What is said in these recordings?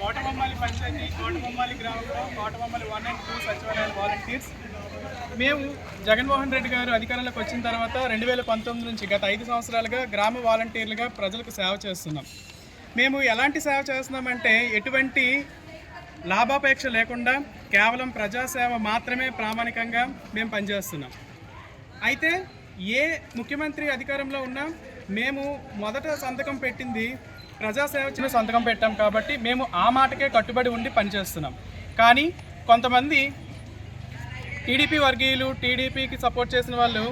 కోటబొమ్మాలి పంచాయతీ కోటబొమ్మాలి గ్రామంలో కోటబొమ్మాలి 1 and 2 సచివాలయాల volunteers. మేము జగన్మోహన్ రెడ్డి గారు అధికారంలోకి వచ్చిన తర్వాత 2019 నుంచి గత 5 సంవత్సరాలుగా గ్రామ వాలంటీర్లుగా ప్రజలకు సేవ చేస్తున్నాం. మేము ఎలాంటి సేవ చేస్తున్నామంటే ఎటువంటి లాభాపేక్ష లేకుండా కేవలం ప్రజాసేవ మాత్రమే ప్రామాణికంగా మేము పనిచేస్తున్నాం. అయితే ఏ ముఖ్యమంత్రి అధికారంలో ఉన్నా మేము మొదట సంతకం పెట్టింది ప్రజాసేవ చిన్న సంతకం పెట్టాం కాబట్టి మేము ఆ మాటకే కట్టుబడి ఉండి పనిచేస్తున్నాం. కానీ కొంతమంది టీడీపీ వర్గీయులు, టీడీపీకి సపోర్ట్ చేసిన వాళ్ళు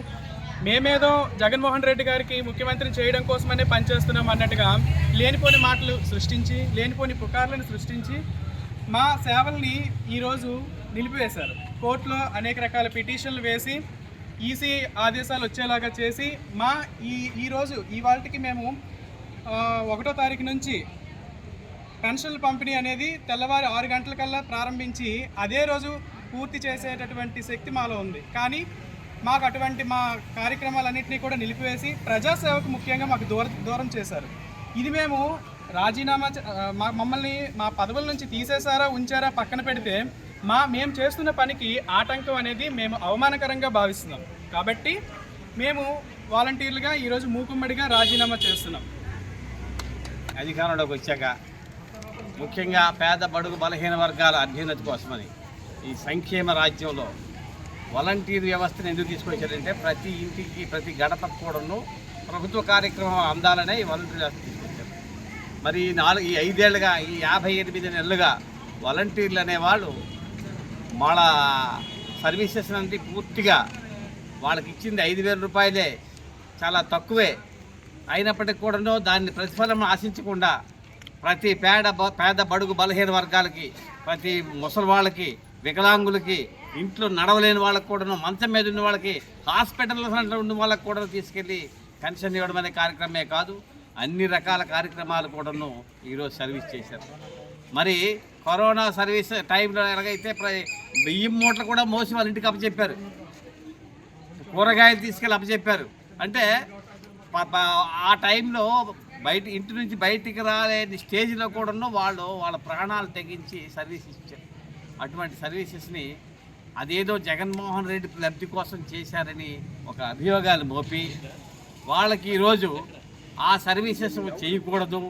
మేమేదో జగన్మోహన్ రెడ్డి గారికి ముఖ్యమంత్రిని చేయడం కోసమనే పనిచేస్తున్నాం అన్నట్టుగా లేనిపోని మాటలు సృష్టించి, లేనిపోని పుకార్లను సృష్టించి మా సేవల్ని ఈరోజు నిలిపివేశారు. కోర్టులో అనేక రకాల పిటిషన్లు వేసి ఈసీ ఆదేశాలు వచ్చేలాగా చేసి మా ఈరోజు ఇవాళకి మేము 1వ తారీఖు నుంచి పెన్షన్ల పంపిణీ అనేది తెల్లవారి 6 గంటలకల్లా ప్రారంభించి అదే రోజు పూర్తి చేసేటటువంటి శక్తి మాలో ఉంది. కానీ మాకు అటువంటి మా కార్యక్రమాలన్నింటినీ కూడా నిలిపివేసి ప్రజాసేవకు ముఖ్యంగా మాకు దూరం చేశారు. ఇది మేము రాజీనామా మమ్మల్ని మా పదవుల నుంచి తీసేశారా ఉంచారా పక్కన పెడితే మేము చేస్తున్న పనికి ఆటంకం అనేది మేము అవమానకరంగా భావిస్తున్నాం. కాబట్టి మేము వాలంటీర్లుగా ఈరోజు మూకుమ్మడిగా రాజీనామా చేస్తున్నాం. అధికారంలోకి వచ్చాక ముఖ్యంగా పేద బడుగు బలహీన వర్గాల అభ్యున్నతి కోసమని ఈ సంక్షేమ రాజ్యంలో వాలంటీర్ వ్యవస్థను ఎందుకు తీసుకొచ్చారంటే ప్రతి ఇంటికి ప్రతి గడపకు కూడాను ప్రభుత్వ కార్యక్రమం అందాలనే ఈ వాలంటీర్ వ్యవస్థ తీసుకొచ్చారు. మరి ఈ 5 ఏళ్ళుగా ఈ 58 నెలలుగా వాలంటీర్లు అనేవాళ్ళు వాళ్ళ సర్వీసెస్ అన్ని పూర్తిగా వాళ్ళకి ఇచ్చింది 5,000 రూపాయలే, చాలా తక్కువే. అయినప్పటికీ కూడాను దాన్ని ప్రతిఫలం ఆశించకుండా ప్రతి పేద బడుగు బలహీన వర్గాలకి, ప్రతి ముసలి వాళ్ళకి, వికలాంగులకి, ఇంట్లో నడవలేని వాళ్ళకి కూడాను, మంచం మీద ఉన్న వాళ్ళకి, హాస్పిటల్లో ఉన్న వాళ్ళకి కూడా తీసుకెళ్ళి పెన్షన్ ఇవ్వడం అనే కార్యక్రమమే కాదు, అన్ని రకాల కార్యక్రమాలు కూడాను ఈరోజు సర్వీస్ చేశారు. మరి కరోనా సర్వీస్ టైంలో ఎలాగైతే బియ్యం మూటలు కూడా మోసి వాళ్ళ ఇంటికి అప్పచెప్పారు, కూరగాయలు తీసుకెళ్ళి అప్పచెప్పారు. అంటే ఆ టైంలో ఇంటి నుంచి బయటికి రాలేని స్టేజ్లో కూడాను వాళ్ళ ప్రాణాలు తెగించి సర్వీస్ ఇచ్చారు. అటువంటి సర్వీసెస్ని అదేదో జగన్మోహన్ రెడ్డి లబ్ధి కోసం చేశారని ఒక అభియోగాలు మోపి వాళ్ళకి ఈరోజు ఆ సర్వీసెస్ చేయకూడదు,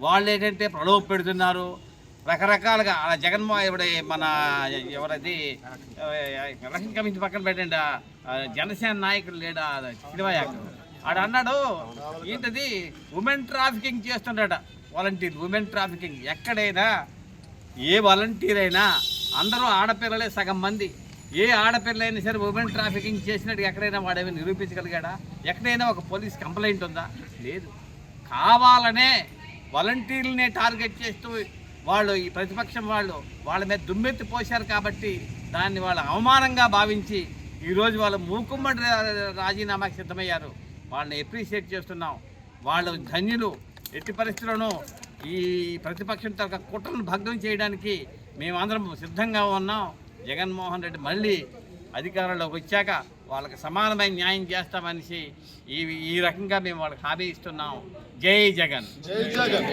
వాళ్ళు ఏంటంటే ప్రలోభ పెడుతున్నారు రకరకాలుగా. ఎవరది ఎలక్షన్ కమిషన్ పక్కన పెట్టండి, జనసేన నాయకుడు లేడా శివయాకు ఆడు అన్నాడు, ఏంటది ఉమెన్ ట్రాఫికింగ్ చేస్తుండట వాలంటీర్లు. ఉమెన్ ట్రాఫికింగ్ ఎక్కడైనా ఏ వాలంటీర్ అయినా అందరూ ఆడపిల్లలే సగం మంది. ఏ ఆడపిల్లైనా సరే ఉమెన్ ట్రాఫికింగ్ చేసినట్టు ఎక్కడైనా వాడేమి నిరూపించగలిగాడా? ఎక్కడైనా ఒక పోలీస్ కంప్లైంట్ ఉందా? లేదు. కావాలనే వాలంటీర్లనే టార్గెట్ చేస్తూ వాళ్ళు ఈ ప్రతిపక్షం వాళ్ళ మీద దుమ్మెత్తి పోశారు కాబట్టి దాన్ని వాళ్ళు అవమానంగా భావించి ఈరోజు వాళ్ళు మూకుమ్మడి రాజీనామాకి సిద్ధమయ్యారు. వాళ్ళని అప్రిషియేట్ చేస్తున్నాం. వాళ్ళు ధన్యులు. ఎట్టి పరిస్థితుల్లోనూ ఈ ప్రతిపక్షం తరగ కుట్రను భగ్నం చేయడానికి మేమందరం సిద్ధంగా ఉన్నాం. జగన్మోహన్ రెడ్డి మళ్ళీ అధికారంలోకి వచ్చాక వాళ్ళకి సమానమైన న్యాయం చేస్తామనేసి ఈ రకంగా మేము వాళ్ళకి హామీ ఇస్తున్నాం. జై జగన్. జై జగన్.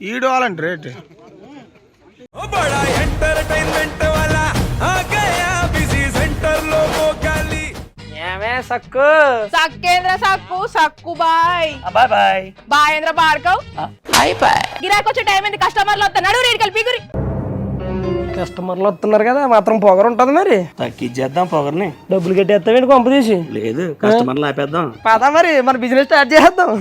ఈడు వాళ్ళండి రేట్ बड़ा एंटरटेनमेंट वाला आ गया बिजी सेंटर लोगों का ली ఏమే సక్కు సక్కేంద్ర సక్కు సక్కు బాయ్ బాయ్ బాయ్ బాయేంద్ర బార్కవ్ బాయ్ బాయ్. గిరాకొచ్చే టైం ఏంది, కస్టమర్లు వస్తున్నాడు, రేడికల్ పిగురి. కస్టమర్లు వస్తున్నారు కదా, మాత్రం పొగరు ఉంటుంది మరి. తగ్గించేద్దాం పొగర్ని. డబ్బులు కట్టేస్తావేంటి కొంప తీసి? లేదు, కస్టమర్లు ఆపేద్దాం. పదా మరి మన బిజినెస్ స్టార్ట్ చేద్దాం.